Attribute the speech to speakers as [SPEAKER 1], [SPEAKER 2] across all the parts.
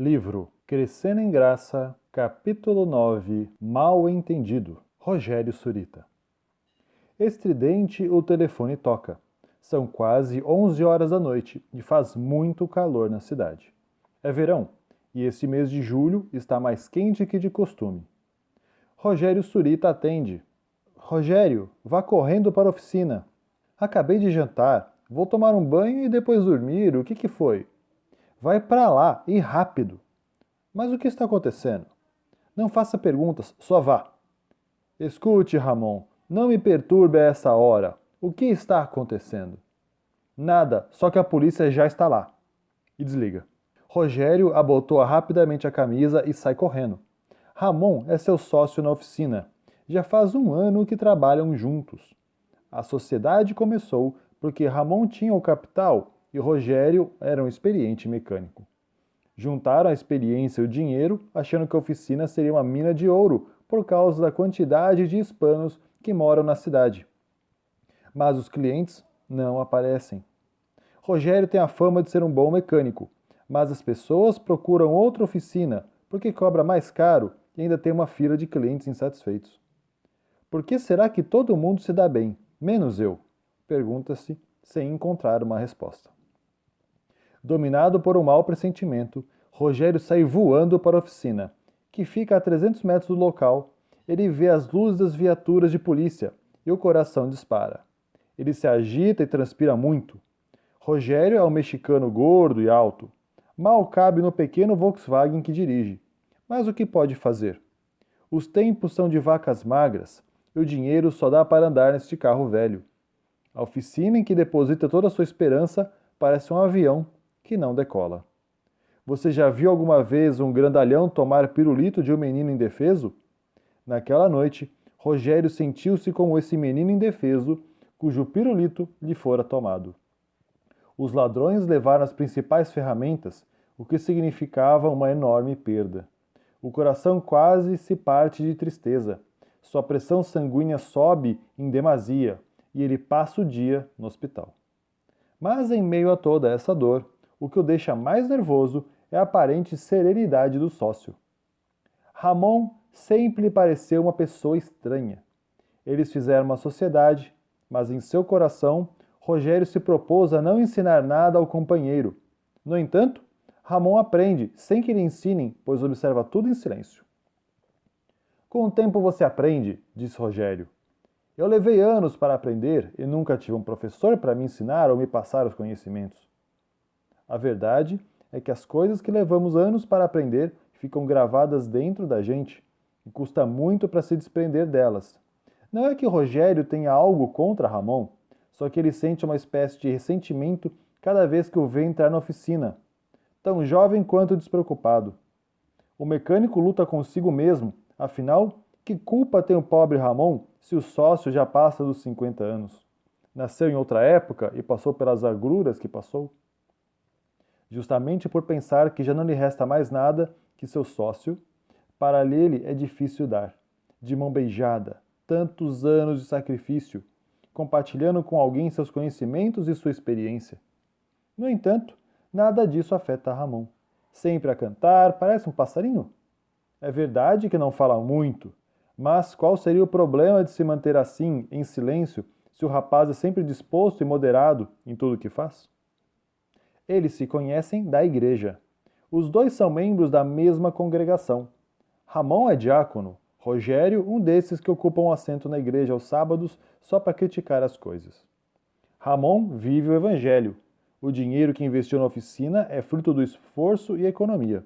[SPEAKER 1] Livro Crescendo em Graça, capítulo 9, Mal Entendido, Rogério Surita. Estridente, o telefone toca. São quase 11 horas da noite e faz muito calor na cidade. É verão, e este mês de julho está mais quente que de costume. Rogério Surita atende. Rogério, vá correndo para a oficina. Acabei de jantar, vou tomar um banho e depois dormir, o que foi? Vai para lá, e rápido. Mas o que está acontecendo? Não faça perguntas, só vá. Escute, Ramon, não me perturbe a essa hora. O que está acontecendo? Nada, só que a polícia já está lá. E desliga. Rogério abotoa rapidamente a camisa e sai correndo. Ramon é seu sócio na oficina. Já faz um ano que trabalham juntos. A sociedade começou porque Ramon tinha o capital e Rogério era um experiente mecânico. Juntaram a experiência e o dinheiro, achando que a oficina seria uma mina de ouro por causa da quantidade de hispanos que moram na cidade. Mas os clientes não aparecem. Rogério tem a fama de ser um bom mecânico, mas as pessoas procuram outra oficina porque cobra mais caro e ainda tem uma fila de clientes insatisfeitos. Por que será que todo mundo se dá bem, menos eu? Pergunta-se sem encontrar uma resposta. Dominado por um mau pressentimento, Rogério sai voando para a oficina, que fica a 300 metros do local. Ele vê as luzes das viaturas de polícia e o coração dispara. Ele se agita e transpira muito. Rogério é um mexicano gordo e alto. Mal cabe no pequeno Volkswagen que dirige. Mas o que pode fazer? Os tempos são de vacas magras e o dinheiro só dá para andar neste carro velho. A oficina em que deposita toda a sua esperança parece um avião que não decola. Você já viu alguma vez um grandalhão tomar pirulito de um menino indefeso? Naquela noite, Rogério sentiu-se como esse menino indefeso cujo pirulito lhe fora tomado. Os ladrões levaram as principais ferramentas, o que significava uma enorme perda. O coração quase se parte de tristeza. Sua pressão sanguínea sobe em demasia e ele passa o dia no hospital. Mas em meio a toda essa dor, o que o deixa mais nervoso é a aparente serenidade do sócio. Ramon sempre lhe pareceu uma pessoa estranha. Eles fizeram uma sociedade, mas em seu coração, Rogério se propôs a não ensinar nada ao companheiro. No entanto, Ramon aprende sem que lhe ensinem, pois observa tudo em silêncio. Com o tempo você aprende, disse Rogério. Eu levei anos para aprender e nunca tive um professor para me ensinar ou me passar os conhecimentos. A verdade é que as coisas que levamos anos para aprender ficam gravadas dentro da gente e custa muito para se desprender delas. Não é que Rogério tenha algo contra Ramon, só que ele sente uma espécie de ressentimento cada vez que o vê entrar na oficina, tão jovem quanto despreocupado. O mecânico luta consigo mesmo, afinal, que culpa tem o pobre Ramon se o sócio já passa dos 50 anos? Nasceu em outra época e passou pelas agruras que passou? Justamente por pensar que já não lhe resta mais nada que seu sócio, para ele é difícil dar, de mão beijada, tantos anos de sacrifício, compartilhando com alguém seus conhecimentos e sua experiência. No entanto, nada disso afeta Ramon. Sempre a cantar, parece um passarinho. É verdade que não fala muito, mas qual seria o problema de se manter assim, em silêncio, se o rapaz é sempre disposto e moderado em tudo o que faz? Eles se conhecem da igreja. Os dois são membros da mesma congregação. Ramon é diácono, Rogério, um desses que ocupam um assento na igreja aos sábados só para criticar as coisas. Ramon vive o evangelho. O dinheiro que investiu na oficina é fruto do esforço e economia.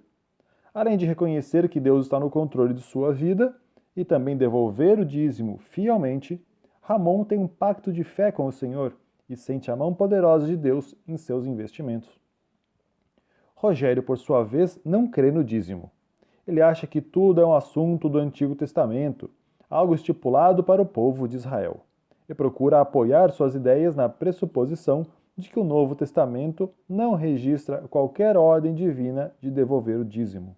[SPEAKER 1] Além de reconhecer que Deus está no controle de sua vida e também devolver o dízimo fielmente, Ramon tem um pacto de fé com o Senhor e sente a mão poderosa de Deus em seus investimentos. Rogério, por sua vez, não crê no dízimo. Ele acha que tudo é um assunto do Antigo Testamento, algo estipulado para o povo de Israel, e procura apoiar suas ideias na pressuposição de que o Novo Testamento não registra qualquer ordem divina de devolver o dízimo.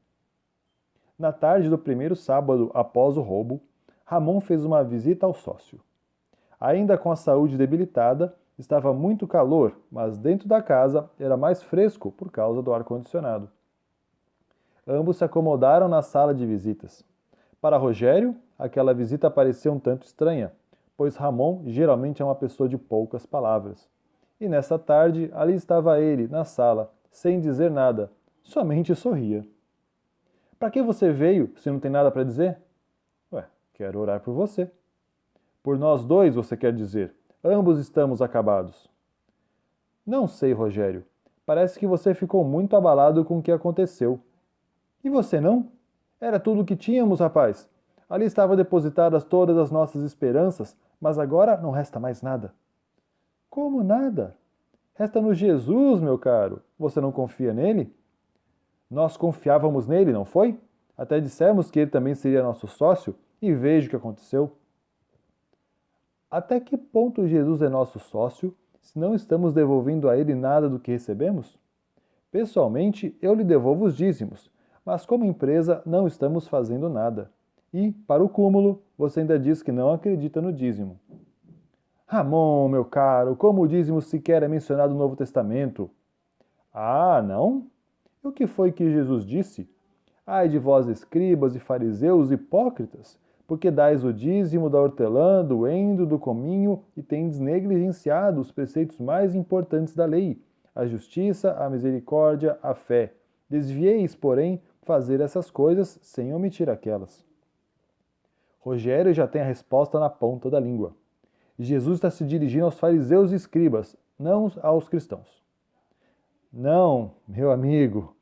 [SPEAKER 1] Na tarde do primeiro sábado após o roubo, Ramon fez uma visita ao sócio. Ainda com a saúde debilitada, estava muito calor, mas dentro da casa era mais fresco por causa do ar-condicionado. Ambos se acomodaram na sala de visitas. Para Rogério, aquela visita parecia um tanto estranha, pois Ramon geralmente é uma pessoa de poucas palavras. E nessa tarde, ali estava ele, na sala, sem dizer nada, somente sorria. Para que você veio, se não tem nada para dizer? Ué, quero orar por você. Por nós dois, você quer dizer. Ambos estamos acabados. Não sei, Rogério. Parece que você ficou muito abalado com o que aconteceu. E você não? Era tudo o que tínhamos, rapaz. Ali estavam depositadas todas as nossas esperanças, mas agora não resta mais nada. Como nada? Resta-nos Jesus, meu caro. Você não confia nele? Nós confiávamos nele, não foi? Até dissemos que ele também seria nosso sócio, e veja o que aconteceu. Até que ponto Jesus é nosso sócio, se não estamos devolvendo a ele nada do que recebemos? Pessoalmente, eu lhe devolvo os dízimos, mas como empresa não estamos fazendo nada. E, para o cúmulo, você ainda diz que não acredita no dízimo. Ramon, meu caro, como o dízimo sequer é mencionado no Novo Testamento? Ah, não? E o que foi que Jesus disse? Ai de vós, escribas e fariseus hipócritas, porque dais o dízimo da hortelã, do endro, do cominho e tendes negligenciado os preceitos mais importantes da lei, a justiça, a misericórdia, a fé. Desvieis, porém, fazer essas coisas sem omitir aquelas. Rogério já tem a resposta na ponta da língua. Jesus está se dirigindo aos fariseus e escribas, não aos cristãos. Não, meu amigo,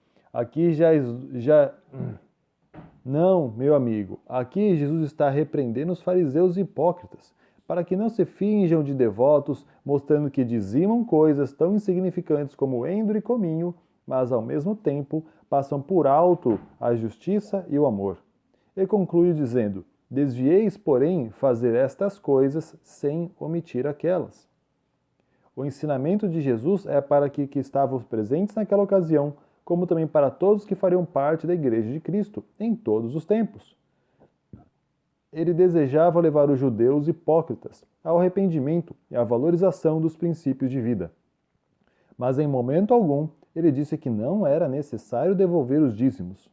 [SPEAKER 1] Não, meu amigo, aqui Jesus está repreendendo os fariseus hipócritas, para que não se finjam de devotos, mostrando que dizimam coisas tão insignificantes como endro e cominho, mas ao mesmo tempo passam por alto a justiça e o amor. E conclui dizendo: desvieis, porém, fazer estas coisas sem omitir aquelas. O ensinamento de Jesus é para que estavam presentes naquela ocasião, como também para todos que fariam parte da Igreja de Cristo, em todos os tempos. Ele desejava levar os judeus hipócritas ao arrependimento e à valorização dos princípios de vida. Mas em momento algum, ele disse que não era necessário devolver os dízimos.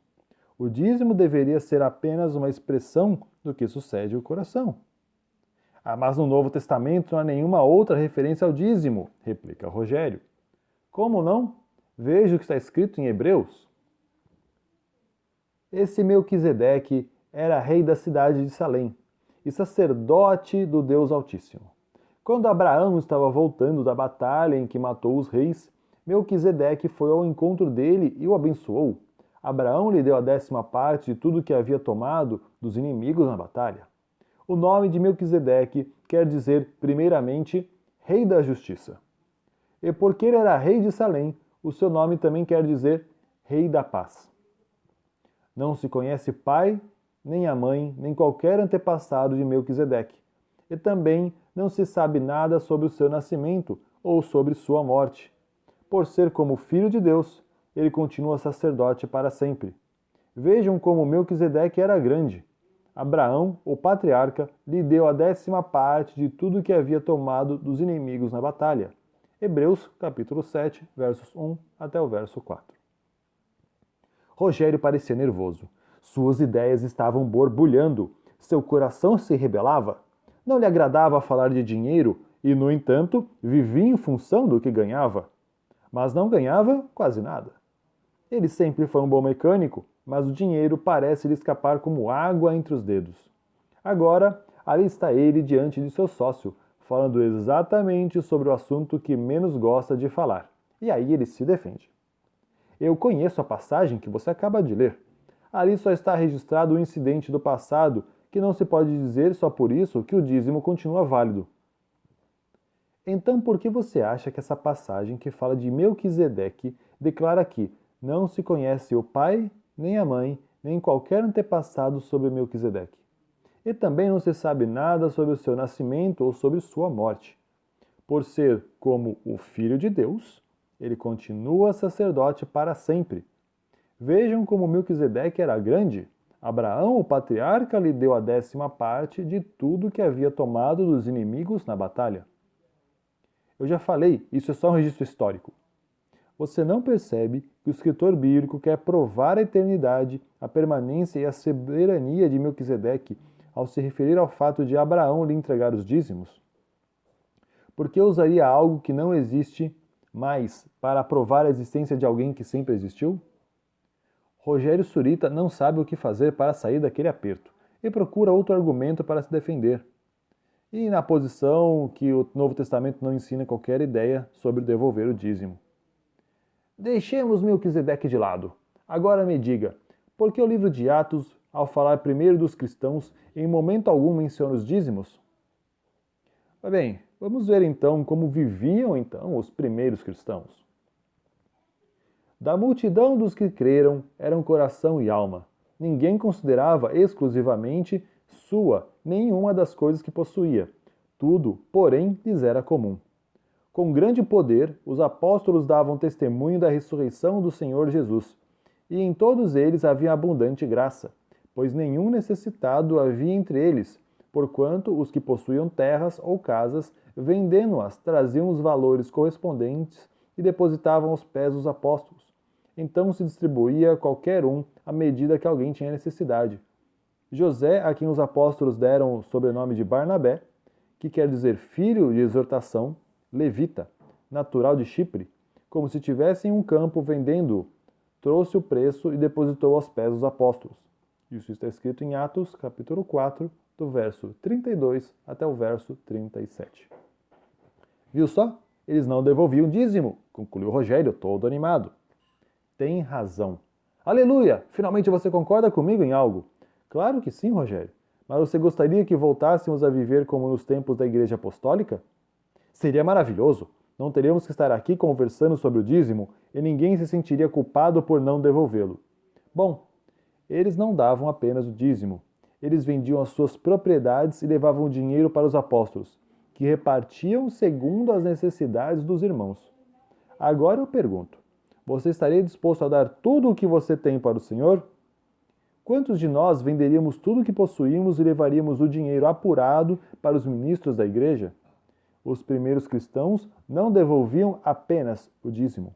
[SPEAKER 1] O dízimo deveria ser apenas uma expressão do que sucede ao coração. Ah, mas no Novo Testamento não há nenhuma outra referência ao dízimo, replica Rogério. Como não? Veja o que está escrito em Hebreus. Esse Melquisedeque era rei da cidade de Salém e sacerdote do Deus Altíssimo. Quando Abraão estava voltando da batalha em que matou os reis, Melquisedeque foi ao encontro dele e o abençoou. Abraão lhe deu a 10ª parte de tudo que havia tomado dos inimigos na batalha. O nome de Melquisedeque quer dizer, primeiramente, rei da justiça. E porque ele era rei de Salém, o seu nome também quer dizer rei da paz. Não se conhece pai, nem a mãe, nem qualquer antepassado de Melquisedeque. E também não se sabe nada sobre o seu nascimento ou sobre sua morte. Por ser como filho de Deus, ele continua sacerdote para sempre. Vejam como Melquisedeque era grande. Abraão, o patriarca, lhe deu a 10ª parte de tudo que havia tomado dos inimigos na batalha. Hebreus, capítulo 7, versos 1 até o verso 4. Rogério parecia nervoso. Suas ideias estavam borbulhando. Seu coração se rebelava. Não lhe agradava falar de dinheiro e, no entanto, vivia em função do que ganhava. Mas não ganhava quase nada. Ele sempre foi um bom mecânico, mas o dinheiro parece lhe escapar como água entre os dedos. Agora, ali está ele diante de seu sócio, falando exatamente sobre o assunto que menos gosta de falar. E aí ele se defende. Eu conheço a passagem que você acaba de ler. Ali só está registrado um incidente do passado que não se pode dizer só por isso que o dízimo continua válido. Então por que você acha que essa passagem que fala de Melquisedeque declara que não se conhece o pai, nem a mãe, nem qualquer antepassado sobre Melquisedeque? E também não se sabe nada sobre o seu nascimento ou sobre sua morte. Por ser como o Filho de Deus, ele continua sacerdote para sempre. Vejam como Melquisedeque era grande. Abraão, o patriarca, lhe deu a 10ª parte de tudo que havia tomado dos inimigos na batalha. Eu já falei, isso é só um registro histórico. Você não percebe que o escritor bíblico quer provar a eternidade, a permanência e a soberania de Melquisedeque ao se referir ao fato de Abraão lhe entregar os dízimos? Por que usaria algo que não existe mais para provar a existência de alguém que sempre existiu? Rogério Surita não sabe o que fazer para sair daquele aperto e procura outro argumento para se defender. E na posição que o Novo Testamento não ensina qualquer ideia sobre devolver o dízimo. Deixemos Melquisedeque de lado. Agora me diga, por que o livro de Atos, ao falar primeiro dos cristãos, em momento algum menciona os dízimos? Bem, vamos ver então como viviam então os primeiros cristãos. Da multidão dos que creram eram coração e alma. Ninguém considerava exclusivamente sua nenhuma das coisas que possuía. Tudo, porém, lhes era comum. Com grande poder, os apóstolos davam testemunho da ressurreição do Senhor Jesus, e em todos eles havia abundante graça, pois nenhum necessitado havia entre eles, porquanto os que possuíam terras ou casas, vendendo-as, traziam os valores correspondentes e depositavam aos pés dos apóstolos. Então se distribuía a qualquer um à medida que alguém tinha necessidade. José, a quem os apóstolos deram o sobrenome de Barnabé, que quer dizer filho de exortação, levita, natural de Chipre, como se tivesse em um campo vendendo-o, trouxe o preço e depositou aos pés dos apóstolos. Isso está escrito em Atos, capítulo 4, do verso 32 até o verso 37. Viu só? Eles não devolviam dízimo, concluiu Rogério, todo animado. Tem razão. Aleluia! Finalmente você concorda comigo em algo? Claro que sim, Rogério. Mas você gostaria que voltássemos a viver como nos tempos da Igreja Apostólica? Seria maravilhoso. Não teríamos que estar aqui conversando sobre o dízimo e ninguém se sentiria culpado por não devolvê-lo. Bom, eles não davam apenas o dízimo. Eles vendiam as suas propriedades e levavam o dinheiro para os apóstolos, que repartiam segundo as necessidades dos irmãos. Agora eu pergunto, você estaria disposto a dar tudo o que você tem para o Senhor? Quantos de nós venderíamos tudo o que possuímos e levaríamos o dinheiro apurado para os ministros da igreja? Os primeiros cristãos não devolviam apenas o dízimo.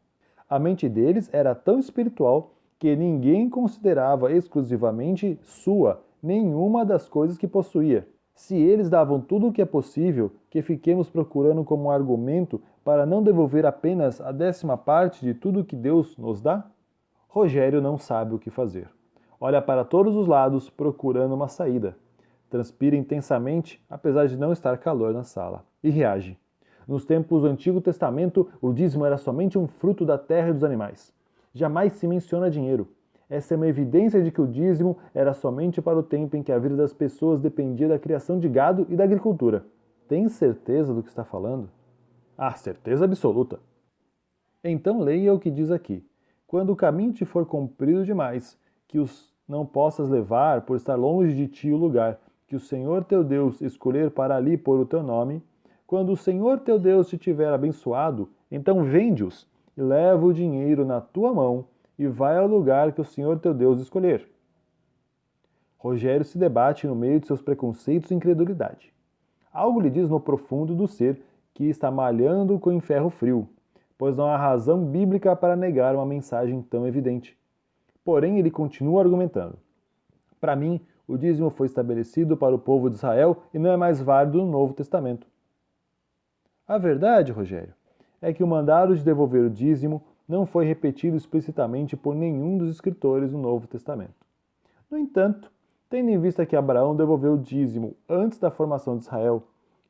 [SPEAKER 1] A mente deles era tão espiritual que ninguém considerava exclusivamente sua nenhuma das coisas que possuía. Se eles davam tudo o que é possível, que fiquemos procurando como argumento para não devolver apenas a 10ª parte de tudo o que Deus nos dá? Rogério não sabe o que fazer. Olha para todos os lados procurando uma saída. Transpira intensamente, apesar de não estar calor na sala, e reage. Nos tempos do Antigo Testamento, o dízimo era somente um fruto da terra e dos animais. Jamais se menciona dinheiro. Essa é uma evidência de que o dízimo era somente para o tempo em que a vida das pessoas dependia da criação de gado e da agricultura. Tem certeza do que está falando? Ah, certeza absoluta. Então leia o que diz aqui. Quando o caminho te for comprido demais, que os não possas levar por estar longe de ti o lugar que o Senhor teu Deus escolher para ali pôr o teu nome, quando o Senhor teu Deus te tiver abençoado, então vende-os e leva o dinheiro na tua mão e vai ao lugar que o Senhor teu Deus escolher. Rogério se debate no meio de seus preconceitos e incredulidade. Algo lhe diz no profundo do ser que está malhando com ferro frio, pois não há razão bíblica para negar uma mensagem tão evidente. Porém, ele continua argumentando. Para mim, o dízimo foi estabelecido para o povo de Israel e não é mais válido no Novo Testamento. A verdade, Rogério, é que o mandado de devolver o dízimo não foi repetido explicitamente por nenhum dos escritores do Novo Testamento. No entanto, tendo em vista que Abraão devolveu o dízimo antes da formação de Israel,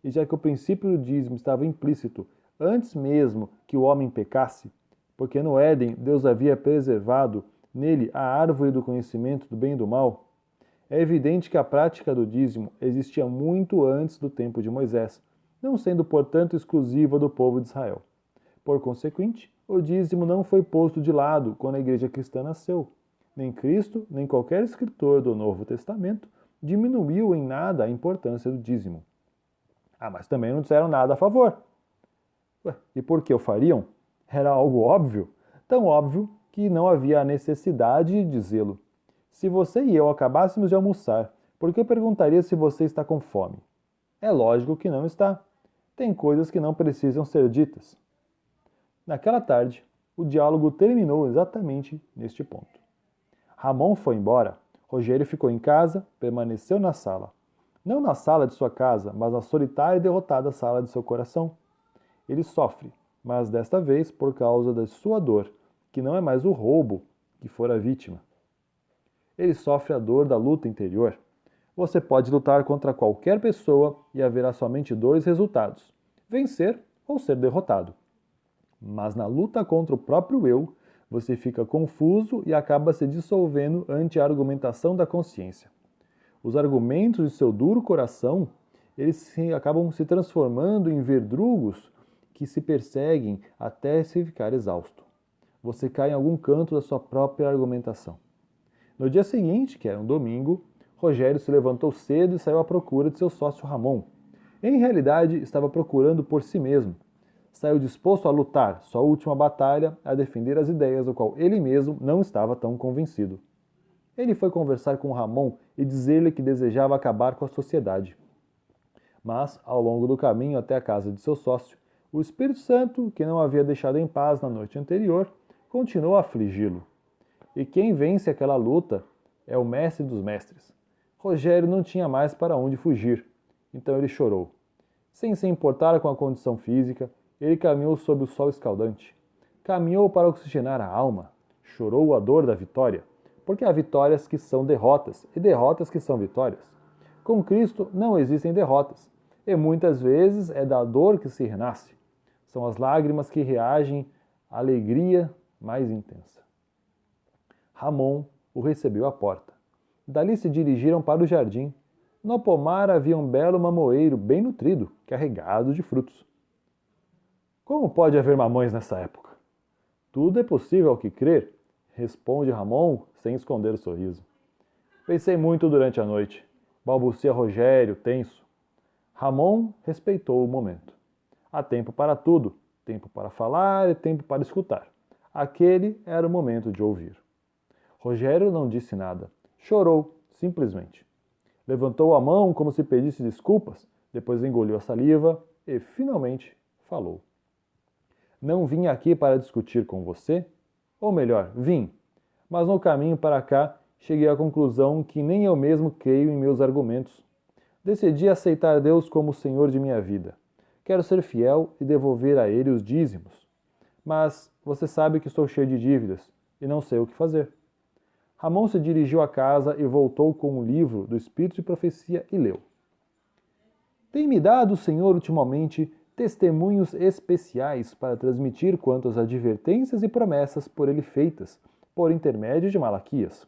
[SPEAKER 1] e já que o princípio do dízimo estava implícito antes mesmo que o homem pecasse, porque no Éden Deus havia preservado nele a árvore do conhecimento do bem e do mal, é evidente que a prática do dízimo existia muito antes do tempo de Moisés, não sendo, portanto, exclusiva do povo de Israel. Por consequente, o dízimo não foi posto de lado quando a igreja cristã nasceu. Nem Cristo, nem qualquer escritor do Novo Testamento diminuiu em nada a importância do dízimo. Ah, mas também não disseram nada a favor. Ué, e por que o fariam? Era algo óbvio, tão óbvio que não havia a necessidade de dizê-lo. Se você e eu acabássemos de almoçar, por que eu perguntaria se você está com fome? É lógico que não está. Tem coisas que não precisam ser ditas. Naquela tarde, O diálogo terminou exatamente neste ponto. Ramon foi embora. Rogério ficou em casa, permaneceu na sala. Não na sala de sua casa, mas na solitária e derrotada sala de seu coração. Ele sofre, mas desta vez por causa da sua dor, que não é mais o roubo que fora vítima. Ele sofre a dor da luta interior. Você pode lutar contra qualquer pessoa e haverá somente dois resultados: vencer ou ser derrotado. Mas na luta contra o próprio eu, você fica confuso e acaba se dissolvendo ante a argumentação da consciência. Os argumentos de seu duro coração, acabam se transformando em verdugos que se perseguem até se ficar exausto. Você cai em algum canto da sua própria argumentação. No dia seguinte, que era um domingo, Rogério se levantou cedo e saiu à procura de seu sócio Ramon. Em realidade, estava procurando por si mesmo. Saiu disposto a lutar sua última batalha, a defender as ideias do qual ele mesmo não estava tão convencido. Ele foi conversar com Ramon e dizer-lhe que desejava acabar com a sociedade. Mas, ao longo do caminho até a casa de seu sócio, o Espírito Santo, que não havia deixado em paz na noite anterior, continuou a afligi-lo. E quem vence aquela luta é o mestre dos mestres. Rogério não tinha mais para onde fugir, então ele chorou. Sem se importar com a condição física, ele caminhou sob o sol escaldante. Caminhou para oxigenar a alma. Chorou a dor da vitória, porque há vitórias que são derrotas e derrotas que são vitórias. Com Cristo não existem derrotas, e muitas vezes é da dor que se renasce. São as lágrimas que reagem à alegria mais intensa. Ramon o recebeu à porta. Dali se dirigiram para o jardim. No pomar havia um belo mamoeiro bem nutrido, carregado de frutos. Como pode haver mamões nessa época? Tudo é possível ao que crer, responde Ramon sem esconder o sorriso. Pensei muito durante a noite, balbucia Rogério, tenso. Ramon respeitou o momento. Há tempo para tudo, tempo para falar e tempo para escutar. Aquele era o momento de ouvir. Rogério não disse nada, chorou, simplesmente. Levantou a mão como se pedisse desculpas, depois engoliu a saliva e, finalmente, falou. Não vim aqui para discutir com você? Ou melhor, vim, mas no caminho para cá cheguei à conclusão que nem eu mesmo creio em meus argumentos. Decidi aceitar Deus como o Senhor de minha vida. Quero ser fiel e devolver a Ele os dízimos. Mas você sabe que estou cheio de dívidas e não sei o que fazer. Ramon se dirigiu à casa e voltou com o livro do Espírito de Profecia e leu. Tem-me dado o Senhor ultimamente testemunhos especiais para transmitir quanto às advertências e promessas por ele feitas, por intermédio de Malaquias.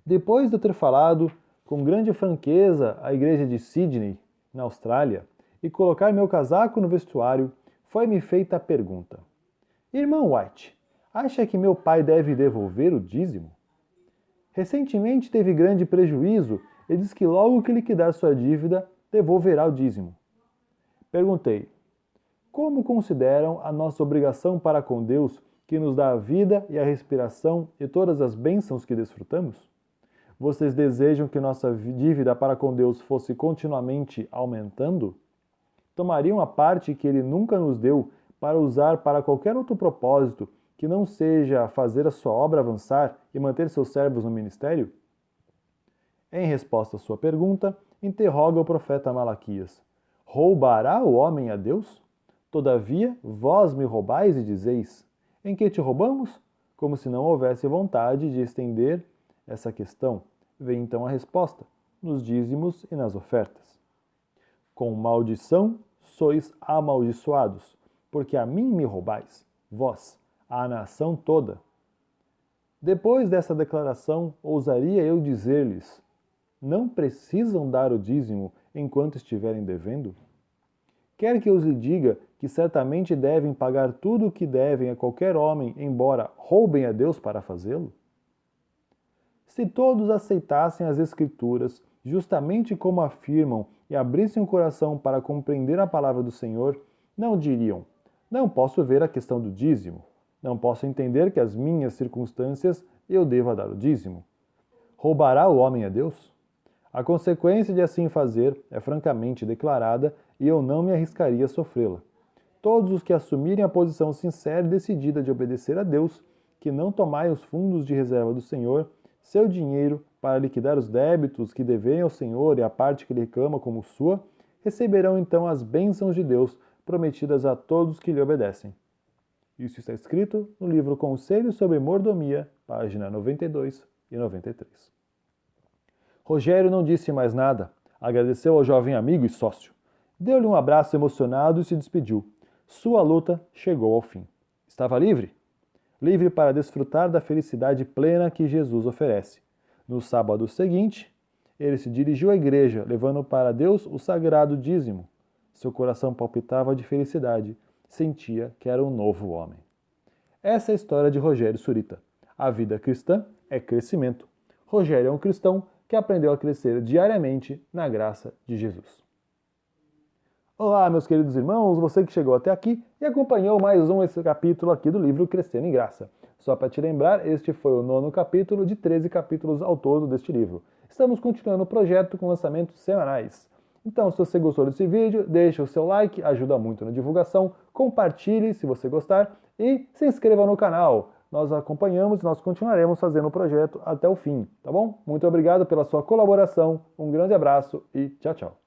[SPEAKER 1] Depois de eu ter falado com grande franqueza à igreja de Sydney, na Austrália, e colocar meu casaco no vestuário, foi-me feita a pergunta: Irmão White, acha que meu pai deve devolver o dízimo? Recentemente teve grande prejuízo e diz que logo que liquidar sua dívida, devolverá o dízimo. Perguntei: como consideram a nossa obrigação para com Deus, que nos dá a vida e a respiração e todas as bênçãos que desfrutamos? Vocês desejam que nossa dívida para com Deus fosse continuamente aumentando? Tomariam a parte que Ele nunca nos deu para usar para qualquer outro propósito que não seja fazer a sua obra avançar e manter seus servos no ministério? Em resposta à sua pergunta, interroga o profeta Malaquias: roubará o homem a Deus? Todavia, vós me roubais e dizeis: em que te roubamos? Como se não houvesse vontade de estender essa questão. Vem então a resposta: nos dízimos e nas ofertas. Com maldição sois amaldiçoados, porque a mim me roubais, vós, a nação toda. Depois dessa declaração, ousaria eu dizer-lhes: não precisam dar o dízimo enquanto estiverem devendo? Quer que eu lhe diga que certamente devem pagar tudo o que devem a qualquer homem, embora roubem a Deus para fazê-lo? Se todos aceitassem as Escrituras, justamente como afirmam, e abrissem o coração para compreender a palavra do Senhor, não diriam: não posso ver a questão do dízimo, não posso entender que as minhas circunstâncias eu deva dar o dízimo. Roubará o homem a Deus? A consequência de assim fazer é francamente declarada e eu não me arriscaria a sofrê-la. todos os que assumirem a posição sincera e decidida de obedecer a Deus, que não tomai os fundos de reserva do Senhor, seu dinheiro, para liquidar os débitos que devem ao Senhor e a parte que ele reclama como sua, receberão então as bênçãos de Deus prometidas a todos que lhe obedecem. Isso está escrito no livro Conselhos sobre Mordomia, página 92 e 93. Rogério não disse mais nada, agradeceu ao jovem amigo e sócio. Deu-lhe um abraço emocionado e se despediu. Sua luta chegou ao fim. Estava livre? Livre para desfrutar da felicidade plena que Jesus oferece. No sábado seguinte, ele se dirigiu à igreja, levando para Deus o sagrado dízimo. Seu coração palpitava de felicidade. Sentia que era um novo homem. Essa é a história de Rogério Surita. A vida cristã é crescimento. Rogério é um cristão que aprendeu a crescer diariamente na graça de Jesus. Olá, meus queridos irmãos, você que chegou até aqui e acompanhou mais esse capítulo aqui do livro Crescendo em Graça. Só para te lembrar, este foi o 9º capítulo de 13 capítulos ao todo deste livro. Estamos continuando o projeto com lançamentos semanais. Então, se você gostou desse vídeo, deixa o seu like, ajuda muito na divulgação, compartilhe se você gostar e se inscreva no canal. Nós acompanhamos e nós continuaremos fazendo o projeto até o fim, tá bom? Muito obrigado pela sua colaboração, um grande abraço e tchau, tchau.